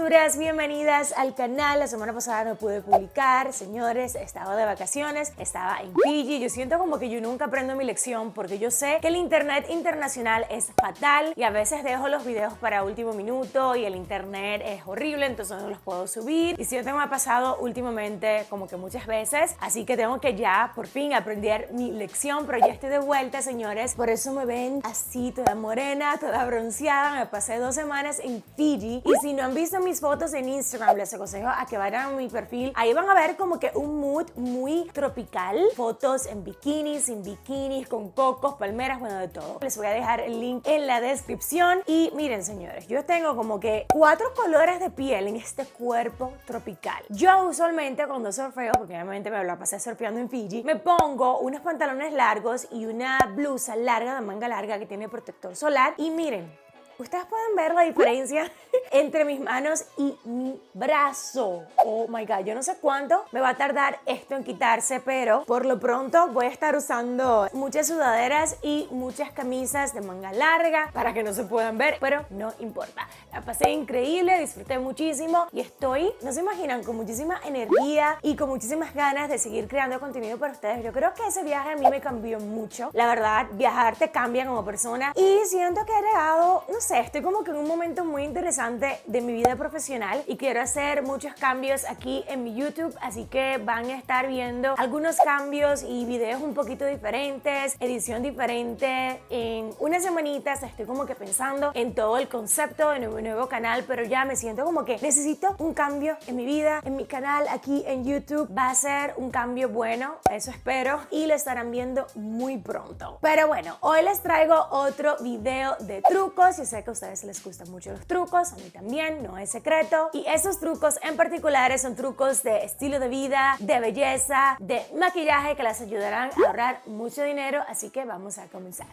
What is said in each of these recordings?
criaturas, bienvenidas al canal. La semana pasada no pude publicar, señores, estaba de vacaciones, estaba en Fiji. Yo siento como que yo nunca aprendo mi lección porque yo sé que el internet internacional es fatal y a veces dejo los videos para último minuto y el internet es horrible, entonces no los puedo subir. Y siento que me ha pasado últimamente como que muchas veces, así que tengo que ya por fin aprender mi lección, pero ya estoy de vuelta, señores. Por eso me ven así, toda morena, toda bronceada. Me pasé 2 semanas en Fiji y si no han visto mis fotos en Instagram, les aconsejo a que vayan a mi perfil. Ahí van a ver como que un mood muy tropical, fotos en bikinis, sin bikinis, con cocos, palmeras, bueno, de todo. Les voy a dejar el link en la descripción. Y miren, señores, yo tengo como que 4 colores de piel en este cuerpo tropical. Yo usualmente cuando surfeo, porque obviamente me la pasé surfeando en Fiji, me pongo unos pantalones largos y una blusa larga de manga larga que tiene protector solar. Y miren, ustedes pueden ver la diferencia entre mis manos y mi brazo. Oh my god, yo no sé cuánto me va a tardar esto en quitarse, pero por lo pronto voy a estar usando muchas sudaderas y muchas camisas de manga larga para que no se puedan ver, pero no importa. La pasé increíble, disfruté muchísimo y estoy, no se imaginan, con muchísima energía y con muchísimas ganas de seguir creando contenido para ustedes. Yo creo que ese viaje a mí me cambió mucho. La verdad, viajar te cambia como persona y siento que he llegado, no sé, estoy como que en un momento muy interesante de mi vida profesional y quiero hacer muchos cambios aquí en mi YouTube, así que van a estar viendo algunos cambios y videos un poquito diferentes, edición diferente. En unas semanitas estoy como que pensando en todo el concepto de mi nuevo canal, pero ya me siento como que necesito un cambio en mi vida, en mi canal aquí en YouTube. Va a ser un cambio bueno, eso espero, y lo estarán viendo muy pronto. Pero bueno, hoy les traigo otro video de trucos. Yo sé que a ustedes les gustan mucho los trucos, a mí también, no es secreto. Y estos trucos en particulares son trucos de estilo de vida, de belleza, de maquillaje que les ayudarán a ahorrar mucho dinero, así que vamos a comenzar.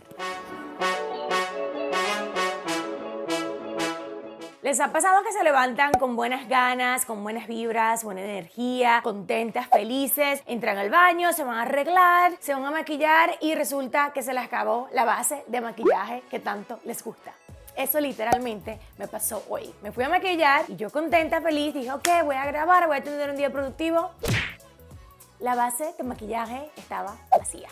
¿Les ha pasado que se levantan con buenas ganas, con buenas vibras, buena energía, contentas, felices? Entran al baño, se van a arreglar, se van a maquillar y resulta que se les acabó la base de maquillaje que tanto les gusta? Eso literalmente me pasó hoy. Me fui a maquillar y yo contenta, feliz, dije, ok, voy a grabar, voy a tener un día productivo. La base de maquillaje estaba vacía.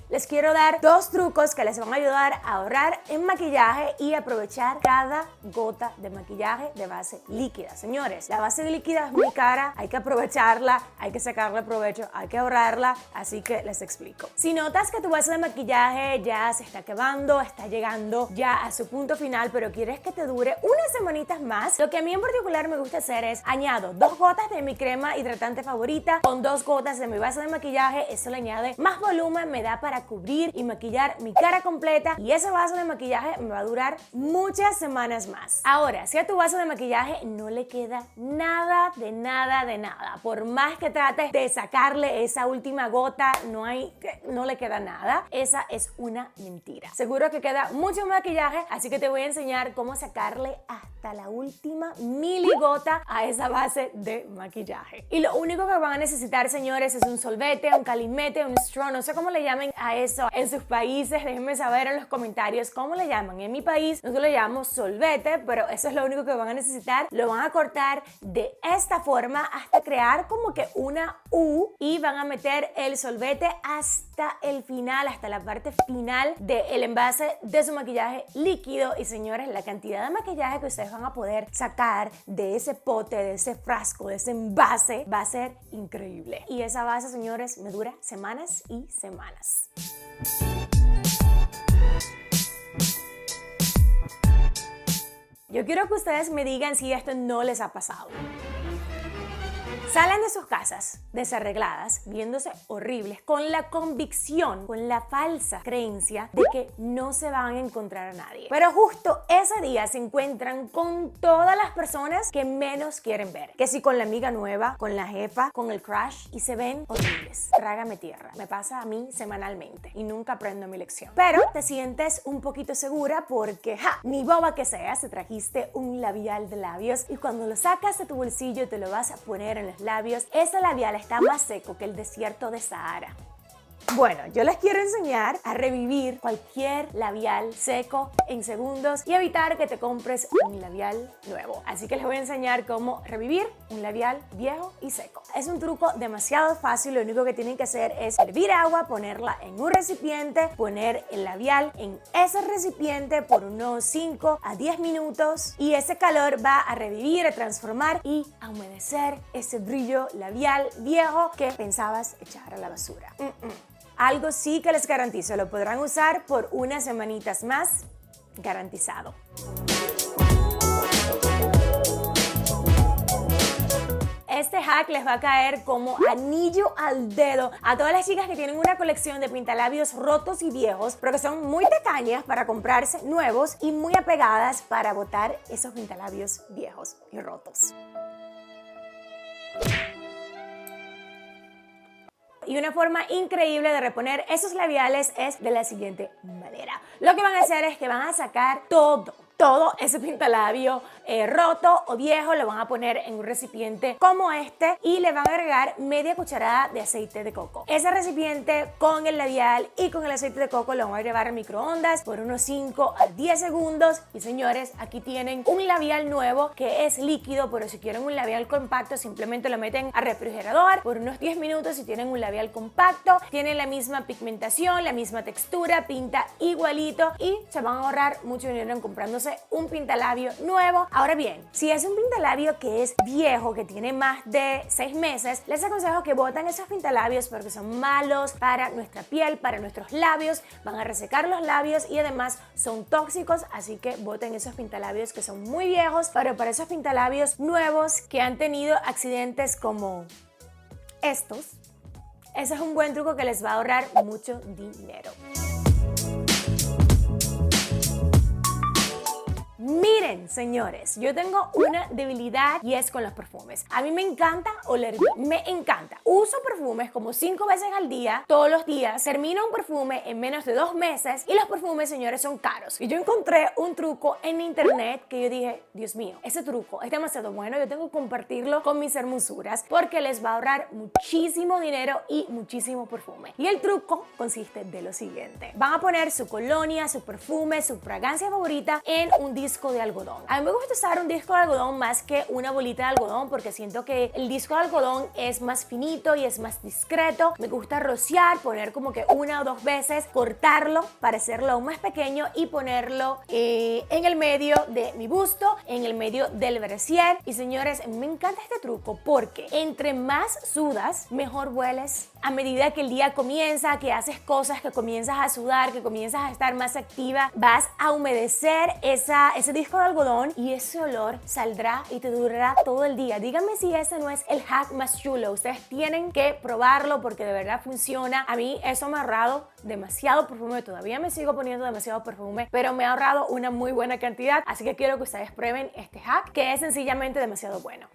Les quiero dar 2 trucos que les van a ayudar a ahorrar en maquillaje y aprovechar cada gota de maquillaje de base líquida. Señores, la base líquida es muy cara, hay que aprovecharla, hay que sacarle provecho, hay que ahorrarla, así que les explico. Si notas que tu base de maquillaje ya se está acabando, está llegando ya a su punto final, pero quieres que te dure unas semanitas más, lo que a mí en particular me gusta hacer es añado 2 gotas de mi crema hidratante favorita con 2 gotas de mi base de maquillaje. Eso le añade más volumen, me da para cubrir y maquillar mi cara completa y ese base de maquillaje me va a durar muchas semanas más. Ahora, si a tu base de maquillaje no le queda nada, por más que trates de sacarle esa última gota, no le queda nada, esa es una mentira. Seguro que queda mucho maquillaje, así que te voy a enseñar cómo sacarle hasta la última miligota a esa base de maquillaje. Y lo único que van a necesitar, señores, es un solvete, un calimete, un straw, no sé cómo le llamen a eso en sus países. Déjenme saber en los comentarios cómo le llaman. En mi país nosotros le llamamos solvete, pero eso es lo único que van a necesitar. Lo van a cortar de esta forma hasta crear como que una U y van a meter el solvete hasta el final, hasta la parte final del envase de su maquillaje líquido. Y señores, la cantidad de maquillaje que ustedes van a poder sacar de ese pote, de ese frasco, de ese envase va a ser increíble. Y esa base, señores, me dura semanas y semanas. Yo quiero que ustedes me digan si esto no les ha pasado. Salen de sus casas desarregladas, viéndose horribles, con la convicción, con la falsa creencia de que no se van a encontrar a nadie. Pero justo ese día se encuentran con todas las personas que menos quieren ver. Que si con la amiga nueva, con la jefa, con el crush, y se ven horribles. Trágame tierra. Me pasa a mí semanalmente y nunca aprendo mi lección. Pero te sientes un poquito segura porque, ni boba que seas, te trajiste un labial de labios y cuando lo sacas de tu bolsillo y te lo vas a poner en los labios, ese labial está más seco que el desierto de Sahara. Bueno, yo les quiero enseñar a revivir cualquier labial seco en segundos y evitar que te compres un labial nuevo. Así que les voy a enseñar cómo revivir un labial viejo y seco. Es un truco demasiado fácil, lo único que tienen que hacer es hervir agua, ponerla en un recipiente, poner el labial en ese recipiente por unos 5 a 10 minutos y ese calor va a revivir, a transformar y a humedecer ese brillo labial viejo que pensabas echar a la basura. Algo sí que les garantizo, lo podrán usar por unas semanitas más, garantizado. Este hack les va a caer como anillo al dedo a todas las chicas que tienen una colección de pintalabios rotos y viejos, pero que son muy tacañas para comprarse nuevos y muy apegadas para botar esos pintalabios viejos y rotos. Y una forma increíble de reponer esos labiales es de la siguiente manera. Lo que van a hacer es que van a sacar todo ese pintalabio roto o viejo, lo van a poner en un recipiente como este y le van a agregar media cucharada de aceite de coco. Ese recipiente con el labial y con el aceite de coco lo van a llevar al microondas por unos 5 a 10 segundos y señores, aquí tienen un labial nuevo que es líquido, pero si quieren un labial compacto simplemente lo meten al refrigerador por unos 10 minutos. Si tienen un labial compacto, tienen la misma pigmentación, la misma textura, pinta igualito y se van a ahorrar mucho dinero en comprándose un pintalabio nuevo. Ahora bien, si es un pintalabio que es viejo, que tiene más de 6 meses, les aconsejo que boten esos pintalabios porque son malos para nuestra piel, para nuestros labios, van a resecar los labios y además son tóxicos, así que boten esos pintalabios que son muy viejos, pero para esos pintalabios nuevos que han tenido accidentes como estos, ese es un buen truco que les va a ahorrar mucho dinero. Miren, señores, yo tengo una debilidad y es con los perfumes. A mí me encanta oler bien, me encanta. Uso perfumes como 5 veces al día, todos los días. Termino un perfume en menos de 2 meses y los perfumes, señores, son caros. Y yo encontré un truco en internet que yo dije, Dios mío, ese truco es demasiado bueno, yo tengo que compartirlo con mis hermosuras porque les va a ahorrar muchísimo dinero y muchísimo perfume. Y el truco consiste de lo siguiente. Van a poner su colonia, su perfume, su fragancia favorita en un disco de algodón. A mí me gusta usar un disco de algodón más que una bolita de algodón porque siento que el disco de algodón es más finito y es más discreto. Me gusta rociar, poner como que 1 o 2 veces, cortarlo para hacerlo aún más pequeño y ponerlo en el medio de mi busto, en el medio del brasier. Y señores, me encanta este truco porque entre más sudas, mejor hueles. A medida que el día comienza, que haces cosas, que comienzas a sudar, que comienzas a estar más activa, vas a humedecer ese disco de algodón y ese olor saldrá y te durará todo el día. Díganme si ese no es el hack más chulo. Ustedes tienen que probarlo porque de verdad funciona. A mí eso me ha ahorrado demasiado perfume. Todavía me sigo poniendo demasiado perfume, pero me ha ahorrado una muy buena cantidad. Así que quiero que ustedes prueben este hack que es sencillamente demasiado bueno.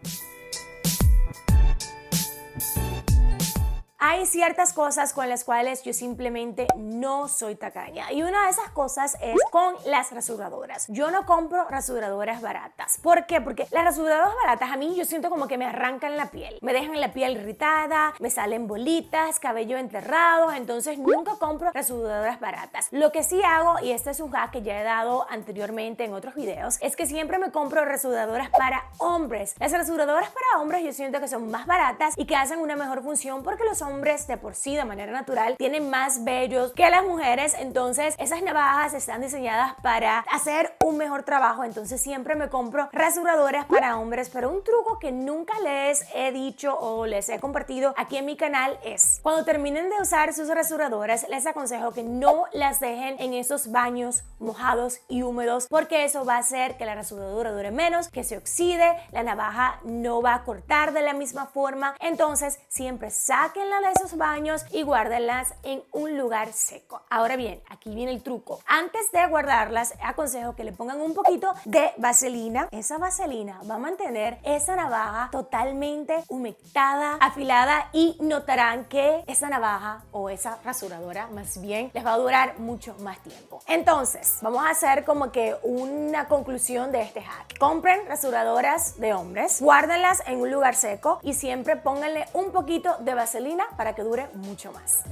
Hay ciertas cosas con las cuales yo simplemente no soy tacaña y una de esas cosas es con las rasuradoras. Yo no compro rasuradoras baratas. ¿Por qué? Porque las rasuradoras baratas a mí yo siento como que me arrancan la piel. Me dejan la piel irritada, me salen bolitas, cabello enterrado, entonces nunca compro rasuradoras baratas. Lo que sí hago, y este es un hack que ya he dado anteriormente en otros videos, es que siempre me compro rasuradoras para hombres. Las rasuradoras para hombres yo siento que son más baratas y que hacen una mejor función porque los hombres de por sí de manera natural tienen más vellos que las mujeres, entonces esas navajas están diseñadas para hacer un mejor trabajo, entonces siempre me compro rasuradoras para hombres. Pero un truco que nunca les he dicho o les he compartido aquí en mi canal es cuando terminen de usar sus rasuradoras, les aconsejo que no las dejen en esos baños mojados y húmedos porque eso va a hacer que la rasuradora dure menos, que se oxide, la navaja no va a cortar de la misma forma, entonces siempre sáquenla de esos baños y guárdenlas en un lugar seco. Ahora bien, aquí viene el truco. Antes de guardarlas, aconsejo que le pongan un poquito de vaselina. Esa vaselina va a mantener esa navaja totalmente humectada, afilada y notarán que esa navaja o esa rasuradora más bien les va a durar mucho más tiempo. Entonces, vamos a hacer como que una conclusión de este hack. Compren rasuradoras de hombres, guárdenlas en un lugar seco y siempre pónganle un poquito de vaselina para que dure mucho más.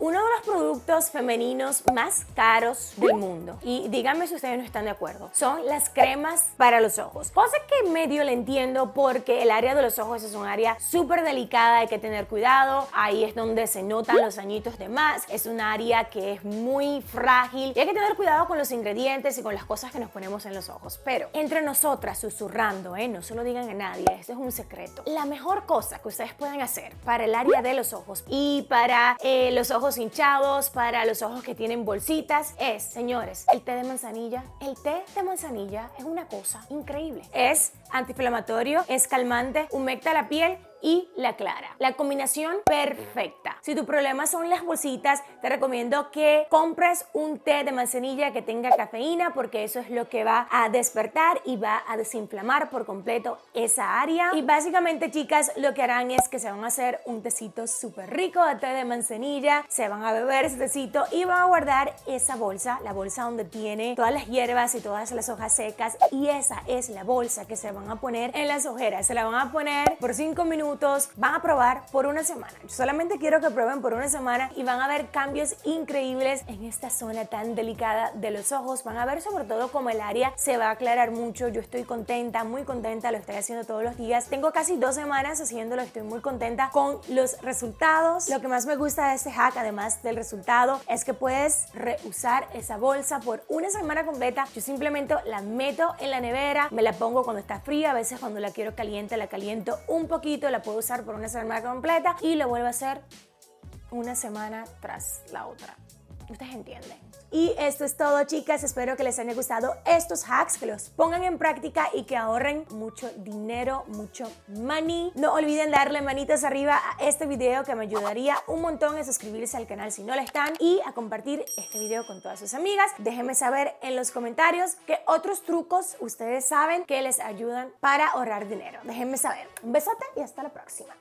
uno de los productos femeninos más caros del mundo, y díganme si ustedes no están de acuerdo, son las cremas para los ojos. Cosa que medio le entiendo porque el área de los ojos es un área súper delicada, hay que tener cuidado, ahí es donde se notan los añitos de más, es un área que es muy frágil y hay que tener cuidado con los ingredientes y con las cosas que nos ponemos en los ojos. Pero entre nosotras, susurrando, no se lo digan a nadie, esto es un secreto. La mejor cosa que ustedes pueden hacer para el área de los ojos y para los ojos hinchados, para los ojos que tienen bolsitas, es, señores, el té de manzanilla. El té de manzanilla es una cosa increíble. Es antiinflamatorio, es calmante, humecta la piel y la aclara. La combinación perfecta. Si tu problema son las bolsitas, te recomiendo que compres un té de manzanilla que tenga cafeína, porque eso es lo que va a despertar y va a desinflamar por completo esa área. Y básicamente, chicas, lo que harán es que se van a hacer un tecito súper rico de té de manzanilla, se van a beber ese tecito y van a guardar esa bolsa, la bolsa donde tiene todas las hierbas y todas las hojas secas, y esa es la bolsa que se van a poner en las ojeras. Se la van a poner por 5 minutos, van a probar por una semana. Yo solamente quiero que prueben por una semana y van a ver cambios increíbles en esta zona tan delicada de los ojos. Van a ver sobre todo cómo el área se va a aclarar mucho. Yo estoy contenta, muy contenta, lo estoy haciendo todos los días. Tengo casi 2 semanas haciéndolo, estoy muy contenta con los resultados. Lo que más me gusta de este hack, además del resultado, es que puedes reusar esa bolsa por una semana completa. Yo simplemente la meto en la nevera, me la pongo cuando está fría, a veces cuando la quiero caliente la caliento un poquito, la puedo usar por una semana completa y lo vuelvo a hacer una semana tras la otra. Ustedes entienden. Y esto es todo, chicas. Espero que les haya gustado estos hacks, que los pongan en práctica y que ahorren mucho dinero, mucho money. No olviden darle manitas arriba a este video, que me ayudaría un montón, a suscribirse al canal si no lo están y a compartir este video con todas sus amigas. Déjenme saber en los comentarios qué otros trucos ustedes saben que les ayudan para ahorrar dinero. Déjenme saber. Un besote y hasta la próxima.